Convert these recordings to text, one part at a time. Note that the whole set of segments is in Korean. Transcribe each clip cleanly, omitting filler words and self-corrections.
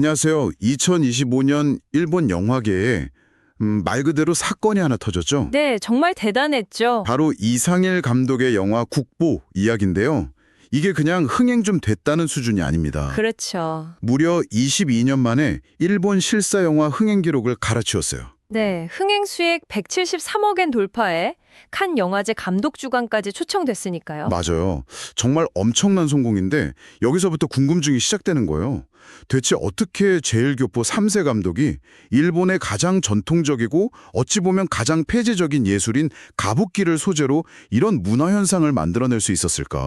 안녕하세요. 2025년 일본 영화계에 말 그대로 사건이 하나 터졌죠. 네, 정말 대단했죠. 바로 이상일 감독의 영화 국보 이야기인데요. 이게 그냥 흥행 좀 됐다는 수준이 아닙니다. 그렇죠. 무려 22년 만에 일본 실사 영화 흥행 기록을 갈아치웠어요. 네, 흥행 수익 173억엔 돌파해 칸 영화제 감독 주간까지 초청됐으니까요. 맞아요. 정말 엄청난 성공인데 여기서부터 궁금증이 시작되는 거예요. 대체 어떻게 제일교포 3세 감독이 일본의 가장 전통적이고 어찌 보면 가장 폐지적인 예술인 가부키를 소재로 이런 문화현상을 만들어낼 수 있었을까?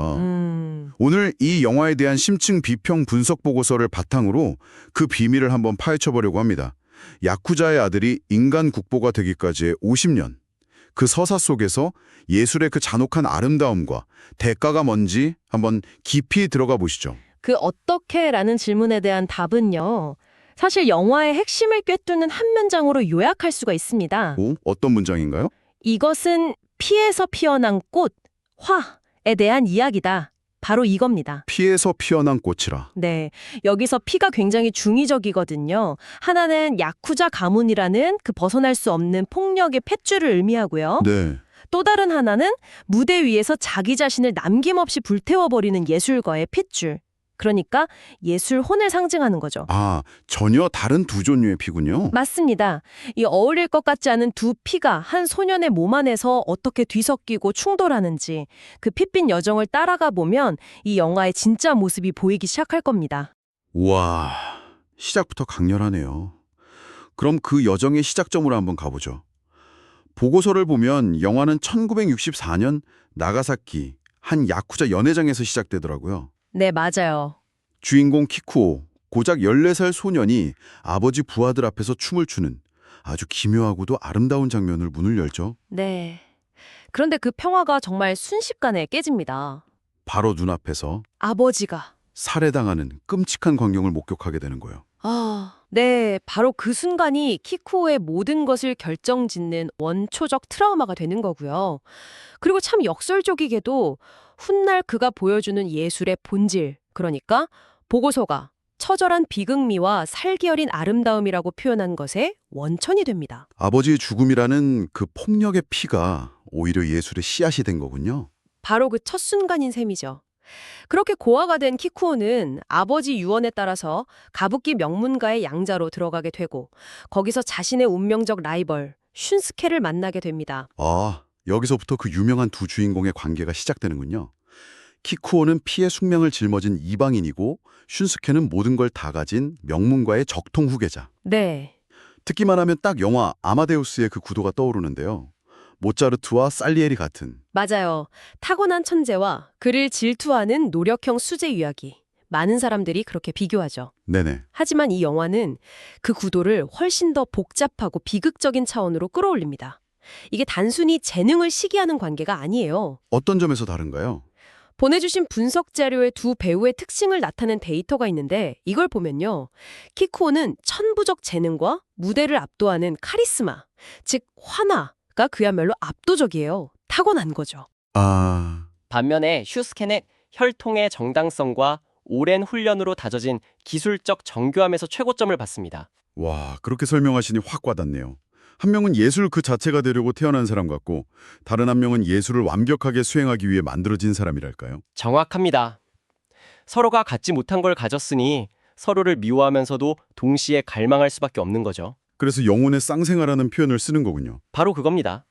오늘 이 영화에 대한 심층 비평 분석 보고서를 바탕으로 그 비밀을 한번 파헤쳐보려고 합니다. 야쿠자의 아들이 인간 국보가 되기까지의 50년. 그 서사 속에서 예술의 그 잔혹한 아름다움과 대가가 뭔지 한번 깊이 들어가 보시죠. 그 어떻게라는 질문에 대한 답은요. 사실 영화의 핵심을 꿰뚫는 한 문장으로 요약할 수가 있습니다. 어떤 문장인가요? 이것은 피에서 피어난 꽃, 화에 대한 이야기다. 바로 이겁니다. 피에서 피어난 꽃이라. 네, 여기서 피가 굉장히 중의적이거든요. 하나는 야쿠자 가문이라는 그 벗어날 수 없는 폭력의 탯줄을 의미하고요. 네. 또 다른 하나는 무대 위에서 자기 자신을 남김없이 불태워버리는 예술가의 핏줄. 그러니까 예술 혼을 상징하는 거죠. 아, 전혀 다른 두 종류의 피군요. 맞습니다. 이 어울릴 것 같지 않은 두 피가 한 소년의 몸 안에서 어떻게 뒤섞이고 충돌하는지 그 핏빛 여정을 따라가 보면 이 영화의 진짜 모습이 보이기 시작할 겁니다. 우와, 시작부터 강렬하네요. 그럼 그 여정의 시작점으로 한번 가보죠. 보고서를 보면 영화는 1964년 나가사키 한 야쿠자 연회장에서 시작되더라고요. 네, 맞아요. 주인공 키쿠오, 고작 14살 소년이 아버지 부하들 앞에서 춤을 추는 아주 기묘하고도 아름다운 장면을 문을 열죠. 네. 그런데 그 평화가 정말 순식간에 깨집니다. 바로 눈앞에서 아버지가. 살해당하는 끔찍한 광경을 목격하게 되는 거예요. 네, 바로 그 순간이 키쿠오의 모든 것을 결정짓는 원초적 트라우마가 되는 거고요. 그리고 참 역설적이게도 훗날 그가 보여주는 예술의 본질, 그러니까 보고서가 처절한 비극미와 살기어린 아름다움이라고 표현한 것의 원천이 됩니다. 아버지의 죽음이라는 그 폭력의 피가 오히려 예술의 씨앗이 된 거군요. 바로 그 첫 순간인 셈이죠. 그렇게 고아가 된 키쿠오는 아버지 유언에 따라서 가부키 명문가의 양자로 들어가게 되고 거기서 자신의 운명적 라이벌 슌스케를 만나게 됩니다. 아, 여기서부터 그 유명한 두 주인공의 관계가 시작되는군요. 키쿠오는 피의 숙명을 짊어진 이방인이고 슌스케는 모든 걸 다 가진 명문가의 적통 후계자. 네. 듣기만 하면 딱 영화 아마데우스의 그 구도가 떠오르는데요. 모차르트와 살리에리 같은. 맞아요. 타고난 천재와 그를 질투하는 노력형 수재 이야기. 많은 사람들이 그렇게 비교하죠. 네네. 하지만 이 영화는 그 구도를 훨씬 더 복잡하고 비극적인 차원으로 끌어올립니다. 이게 단순히 재능을 시기하는 관계가 아니에요. 어떤 점에서 다른가요? 보내주신 분석 자료에 두 배우의 특징을 나타낸 데이터가 있는데 이걸 보면요. 키쿠오는 천부적 재능과 무대를 압도하는 카리스마, 즉 환화가 그야말로 압도적이에요. 타고난 거죠. 아, 반면에 슈스케는 혈통의 정당성과 오랜 훈련으로 다져진 기술적 정교함에서 최고점을 받습니다. 와, 그렇게 설명하시니 확 와닿네요. 한 명은 예술 그 자체가 되려고 태어난 사람 같고 다른 한 명은 예술을 완벽하게 수행하기 위해 만들어진 사람이랄까요? 정확합니다. 서로가 갖지 못한 걸 가졌으니 서로를 미워하면서도 동시에 갈망할 수밖에 없는 거죠. 그래서 영혼의 쌍생아라는 표현을 쓰는 거군요. 바로 그겁니다.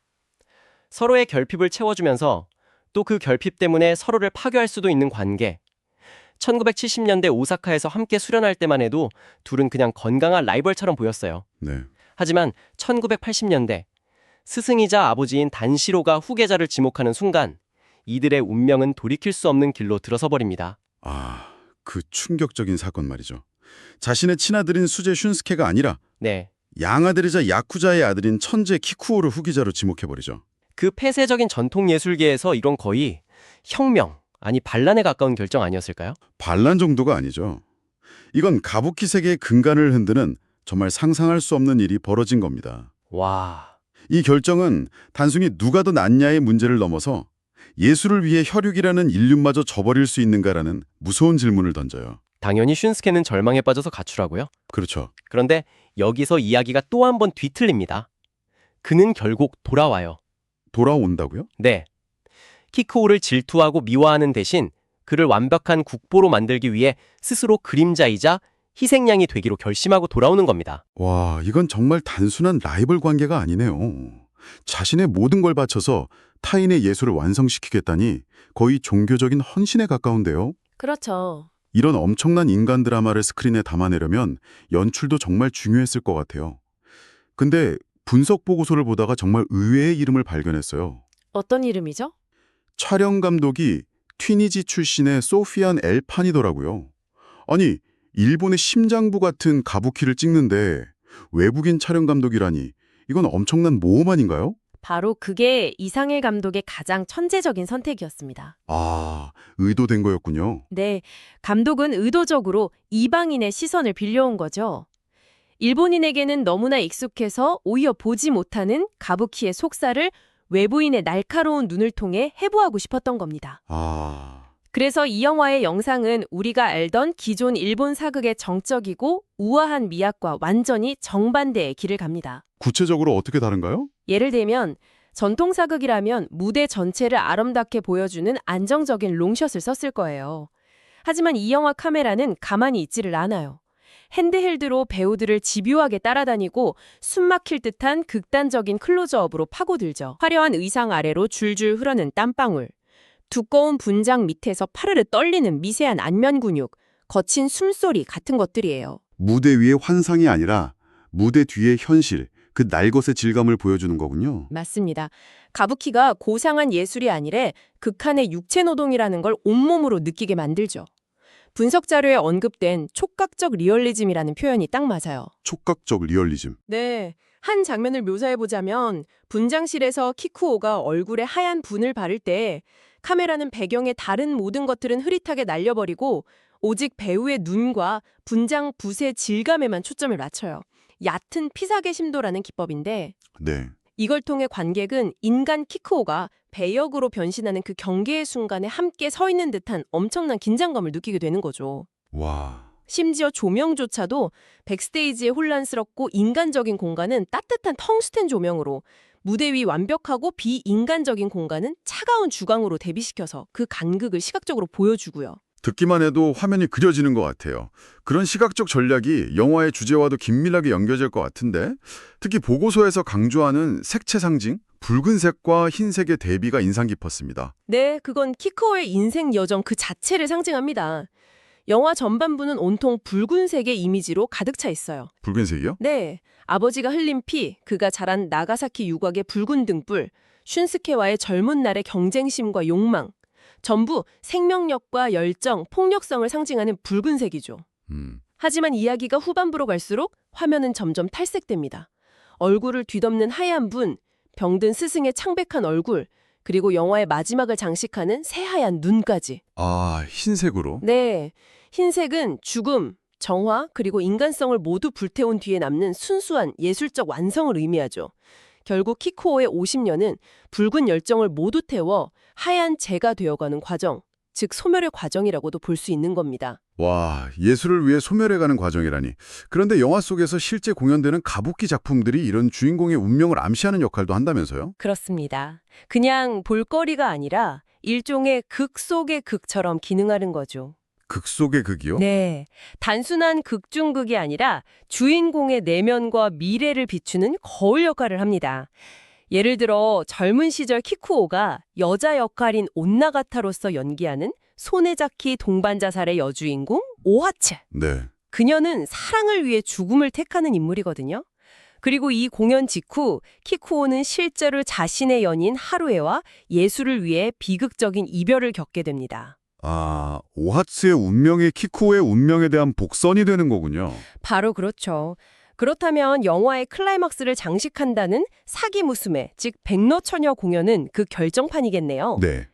서로의 결핍을 채워주면서 또 그 결핍 때문에 서로를 파괴할 수도 있는 관계. 1970년대 오사카에서 함께 수련할 때만 해도 둘은 그냥 건강한 라이벌처럼 보였어요. 네. 하지만 1980년대 스승이자 아버지인 단시로가 후계자를 지목하는 순간 이들의 운명은 돌이킬 수 없는 길로 들어서 버립니다. 아, 그 충격적인 사건 말이죠. 자신의 친아들인 수제 슌스케가 아니라 네, 양아들이자 야쿠자의 아들인 천재 키쿠오를 후계자로 지목해버리죠. 그 폐쇄적인 전통 예술계에서 이런 거의 혁명, 아니 반란에 가까운 결정 아니었을까요? 반란 정도가 아니죠. 이건 가부키 세계의 근간을 흔드는 정말 상상할 수 없는 일이 벌어진 겁니다. 와, 이 결정은 단순히 누가 더 낫냐의 문제를 넘어서 예술을 위해 혈육이라는 인륜마저 저버릴 수 있는가라는 무서운 질문을 던져요. 당연히 슌스케는 절망에 빠져서 가출하고요. 그렇죠. 그런데 여기서 이야기가 또 한 번 뒤틀립니다. 그는 결국 돌아와요. 돌아온다고요? 네. 키크오를 질투하고 미워하는 대신 그를 완벽한 국보로 만들기 위해 스스로 그림자이자 희생양이 되기로 결심하고 돌아오는 겁니다. 와, 이건 정말 단순한 라이벌 관계가 아니네요. 자신의 모든 걸 바쳐서 타인의 예술을 완성시키겠다니 거의 종교적인 헌신에 가까운데요. 그렇죠. 이런 엄청난 인간 드라마를 스크린에 담아내려면 연출도 정말 중요했을 것 같아요. 근데 분석 보고서를 보다가 정말 의외의 이름을 발견했어요. 어떤 이름이죠? 촬영 감독이 튀니지 출신의 소피안 엘판이더라고요. 아니, 일본의 심장부 같은 가부키를 찍는데 외국인 촬영 감독이라니 이건 엄청난 모험 아닌가요? 바로 그게 이상일 감독의 가장 천재적인 선택이었습니다. 아, 의도된 거였군요. 네, 감독은 의도적으로 이방인의 시선을 빌려온 거죠. 일본인에게는 너무나 익숙해서 오히려 보지 못하는 가부키의 속살을 외부인의 날카로운 눈을 통해 해부하고 싶었던 겁니다. 그래서 이 영화의 영상은 우리가 알던 기존 일본 사극의 정적이고 우아한 미학과 완전히 정반대의 길을 갑니다. 구체적으로 어떻게 다른가요? 예를 들면 전통 사극이라면 무대 전체를 아름답게 보여주는 안정적인 롱샷을 썼을 거예요. 하지만 이 영화 카메라는 가만히 있지를 않아요. 핸드헬드로 배우들을 집요하게 따라다니고 숨막힐 듯한 극단적인 클로즈업으로 파고들죠. 화려한 의상 아래로 줄줄 흐르는 땀방울, 두꺼운 분장 밑에서 파르르 떨리는 미세한 안면 근육, 거친 숨소리 같은 것들이에요. 무대 위의 환상이 아니라 무대 뒤의 현실, 그 날것의 질감을 보여주는 거군요. 맞습니다. 가부키가 고상한 예술이 아니라 극한의 육체 노동이라는 걸 온몸으로 느끼게 만들죠. 분석 자료에 언급된 촉각적 리얼리즘이라는 표현이 딱 맞아요. 촉각적 리얼리즘. 네, 한 장면을 묘사해보자면 분장실에서 키쿠오가 얼굴에 하얀 분을 바를 때 카메라는 배경의 다른 모든 것들은 흐릿하게 날려버리고 오직 배우의 눈과 분장 붓의 질감에만 초점을 맞춰요. 얕은 피사계 심도라는 기법인데 네. 이걸 통해 관객은 인간 키쿠오가 배역으로 변신하는 그 경계의 순간에 함께 서 있는 듯한 엄청난 긴장감을 느끼게 되는 거죠. 와. 심지어 조명조차도 백스테이지의 혼란스럽고 인간적인 공간은 따뜻한 텅스텐 조명으로, 무대 위 완벽하고 비인간적인 공간은 차가운 주광으로 대비시켜서 그 간극을 시각적으로 보여주고요. 듣기만 해도 화면이 그려지는 것 같아요. 그런 시각적 전략이 영화의 주제와도 긴밀하게 연결될 것 같은데 특히 보고서에서 강조하는 색채 상징, 붉은색과 흰색의 대비가 인상 깊었습니다. 네, 그건 키쿠오의 인생 여정 그 자체를 상징합니다. 영화 전반부는 온통 붉은색의 이미지로 가득 차 있어요. 붉은색이요? 네, 아버지가 흘린 피, 그가 자란 나가사키 유곽의 붉은 등불, 슌스케와의 젊은 날의 경쟁심과 욕망, 전부 생명력과 열정, 폭력성을 상징하는 붉은색이죠. 하지만 이야기가 후반부로 갈수록 화면은 점점 탈색됩니다. 얼굴을 뒤덮는 하얀 분, 병든 스승의 창백한 얼굴, 그리고 영화의 마지막을 장식하는 새하얀 눈까지. 아, 흰색으로? 네, 흰색은 죽음, 정화, 그리고 인간성을 모두 불태운 뒤에 남는 순수한 예술적 완성을 의미하죠. 결국 키쿠오의 50년은 붉은 열정을 모두 태워 하얀 재가 되어가는 과정, 즉 소멸의 과정이라고도 볼 수 있는 겁니다. 와, 예술을 위해 소멸해가는 과정이라니. 그런데 영화 속에서 실제 공연되는 가부키 작품들이 이런 주인공의 운명을 암시하는 역할도 한다면서요? 그렇습니다. 그냥 볼거리가 아니라 일종의 극 속의 극처럼 기능하는 거죠. 극 속의 극이요? 네, 단순한 극 중 극이 아니라 주인공의 내면과 미래를 비추는 거울 역할을 합니다. 예를 들어 젊은 시절 키쿠오가 여자 역할인 온나가타로서 연기하는 소네자키 동반자살의 여주인공 오하츠. 네. 그녀는 사랑을 위해 죽음을 택하는 인물이거든요. 그리고 이 공연 직후 키쿠오는 실제로 자신의 연인 하루에와 예술을 위해 비극적인 이별을 겪게 됩니다. 아, 오하츠의 운명이 키쿠오의 운명에 대한 복선이 되는 거군요. 바로 그렇죠. 그렇다면 영화의 클라이막스를 장식한다는 사기 무스메, 즉 백로처녀 공연은 그 결정판이겠네요. 네.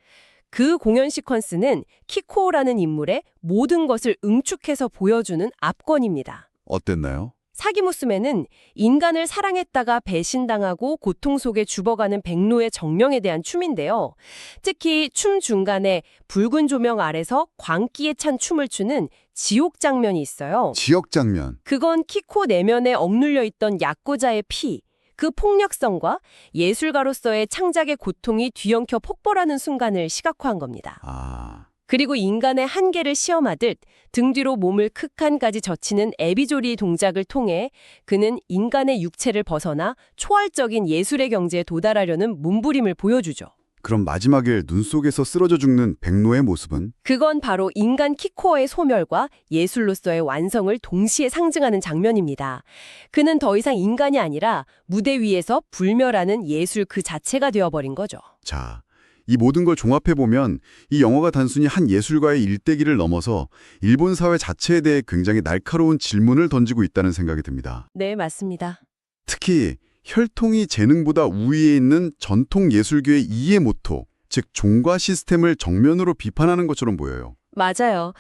그 공연 시퀀스는 키코라는 인물의 모든 것을 응축해서 보여주는 압권입니다. 어땠나요? 사기무스매는 인간을 사랑했다가 배신당하고 고통 속에 죽어가는 백로의 정령에 대한 춤인데요. 특히 춤 중간에 붉은 조명 아래서 광기에 찬 춤을 추는 지옥 장면이 있어요. 지역 장면. 그건 키코 내면에 억눌려 있던 야쿠자의 피, 그 폭력성과 예술가로서의 창작의 고통이 뒤엉켜 폭발하는 순간을 시각화한 겁니다. 아, 그리고 인간의 한계를 시험하듯 등 뒤로 몸을 극한까지 젖히는 에비조리 동작을 통해 그는 인간의 육체를 벗어나 초월적인 예술의 경지에 도달하려는 몸부림을 보여주죠. 그럼 마지막에 눈 속에서 쓰러져 죽는 백로의 모습은? 그건 바로 인간 키코어의 소멸과 예술로서의 완성을 동시에 상징하는 장면입니다. 그는 더 이상 인간이 아니라 무대 위에서 불멸하는 예술 그 자체가 되어버린 거죠. 자, 이 모든 걸 종합해보면 이 영화가 단순히 한 예술가의 일대기를 넘어서 일본 사회 자체에 대해 굉장히 날카로운 질문을 던지고 있다는 생각이 듭니다. 네, 맞습니다. 특히 혈통이 재능보다 우위에 있는 전통 예술교의 이해 모토, 즉 종과 시스템을 정면으로 비판하는 것처럼 보여요. 맞아요.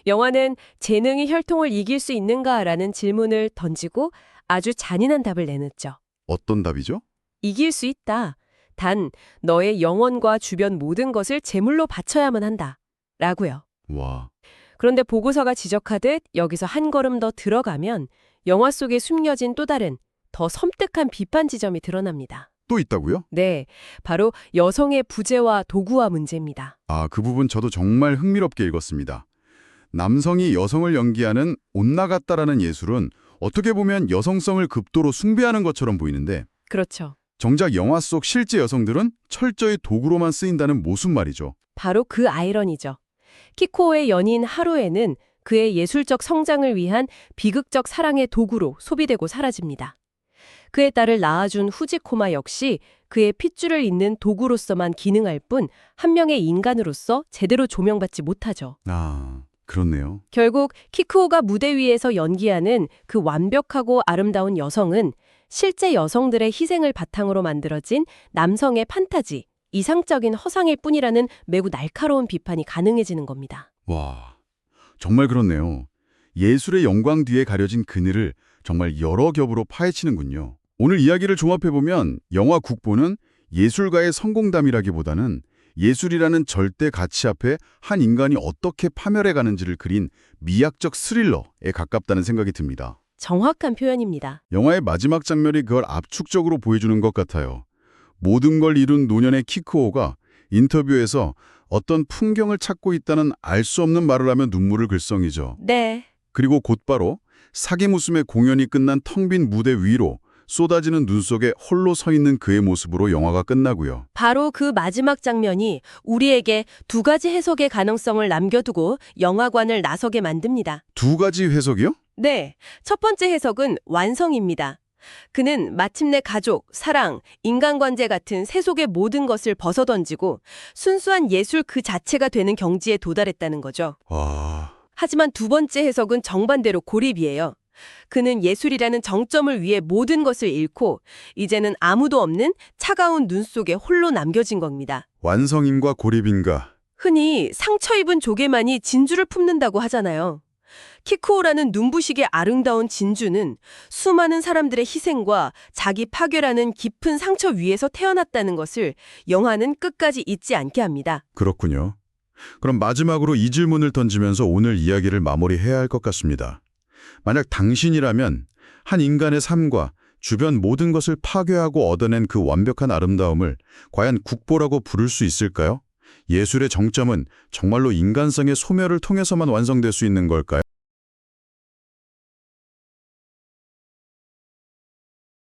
영화는 재능이 혈통을 이길 수 있는가라는 질문을 던지고 아주 잔인한 답을 내놓죠. 어떤 답이죠? 이길 수 있다. 단 너의 영혼과 주변 모든 것을 제물로 바쳐야만 한다. 라고요. 와, 그런데 보고서가 지적하듯 여기서 한 걸음 더 들어가면 영화 속에 숨겨진 또 다른 더 섬뜩한 비판 지점이 드러납니다. 또 있다고요? 네, 바로 여성의 부재와 도구화 문제입니다. 아, 그 부분 저도 정말 흥미롭게 읽었습니다. 남성이 여성을 연기하는 옷나갔다라는 예술은 어떻게 보면 여성성을 극도로 숭배하는 것처럼 보이는데 그렇죠. 정작 영화 속 실제 여성들은 철저히 도구로만 쓰인다는 모순 말이죠. 바로 그 아이러니죠. 키코의 연인 하루에는 그의 예술적 성장을 위한 비극적 사랑의 도구로 소비되고 사라집니다. 그의 딸을 낳아준 후지코마 역시 그의 핏줄을 잇는 도구로서만 기능할 뿐 한 명의 인간으로서 제대로 조명받지 못하죠. 아, 그렇네요. 결국 키쿠오가 무대 위에서 연기하는 그 완벽하고 아름다운 여성은 실제 여성들의 희생을 바탕으로 만들어진 남성의 판타지, 이상적인 허상일 뿐이라는 매우 날카로운 비판이 가능해지는 겁니다. 와, 정말 그렇네요. 예술의 영광 뒤에 가려진 그늘을 정말 여러 겹으로 파헤치는군요. 오늘 이야기를 종합해보면 영화 국보는 예술가의 성공담이라기보다는 예술이라는 절대 가치 앞에 한 인간이 어떻게 파멸해가는지를 그린 미학적 스릴러에 가깝다는 생각이 듭니다. 정확한 표현입니다. 영화의 마지막 장면이 그걸 압축적으로 보여주는 것 같아요. 모든 걸 이룬 노년의 키쿠오가 인터뷰에서 어떤 풍경을 찾고 있다는 알 수 없는 말을 하며 눈물을 글썽이죠. 네. 그리고 곧바로 사기무스의 공연이 끝난 텅 빈 무대 위로 쏟아지는 눈 속에 홀로 서 있는 그의 모습으로 영화가 끝나고요. 바로 그 마지막 장면이 우리에게 두 가지 해석의 가능성을 남겨두고 영화관을 나서게 만듭니다. 두 가지 해석이요? 네, 첫 번째 해석은 완성입니다. 그는 마침내 가족, 사랑, 인간관계 같은 세속의 모든 것을 벗어던지고 순수한 예술 그 자체가 되는 경지에 도달했다는 거죠. 와, 하지만 두 번째 해석은 정반대로 고립이에요. 그는 예술이라는 정점을 위해 모든 것을 잃고 이제는 아무도 없는 차가운 눈 속에 홀로 남겨진 겁니다. 완성인과 고립인가? 흔히 상처 입은 조개만이 진주를 품는다고 하잖아요. 키쿠오라는 눈부시게 아름다운 진주는 수많은 사람들의 희생과 자기 파괴라는 깊은 상처 위에서 태어났다는 것을 영화는 끝까지 잊지 않게 합니다. 그렇군요. 그럼 마지막으로 이 질문을 던지면서 오늘 이야기를 마무리해야 할 것 같습니다. 만약 당신이라면 한 인간의 삶과 주변 모든 것을 파괴하고 얻어낸 그 완벽한 아름다움을 과연 국보라고 부를 수 있을까요? 예술의 정점은 정말로 인간성의 소멸을 통해서만 완성될 수 있는 걸까요?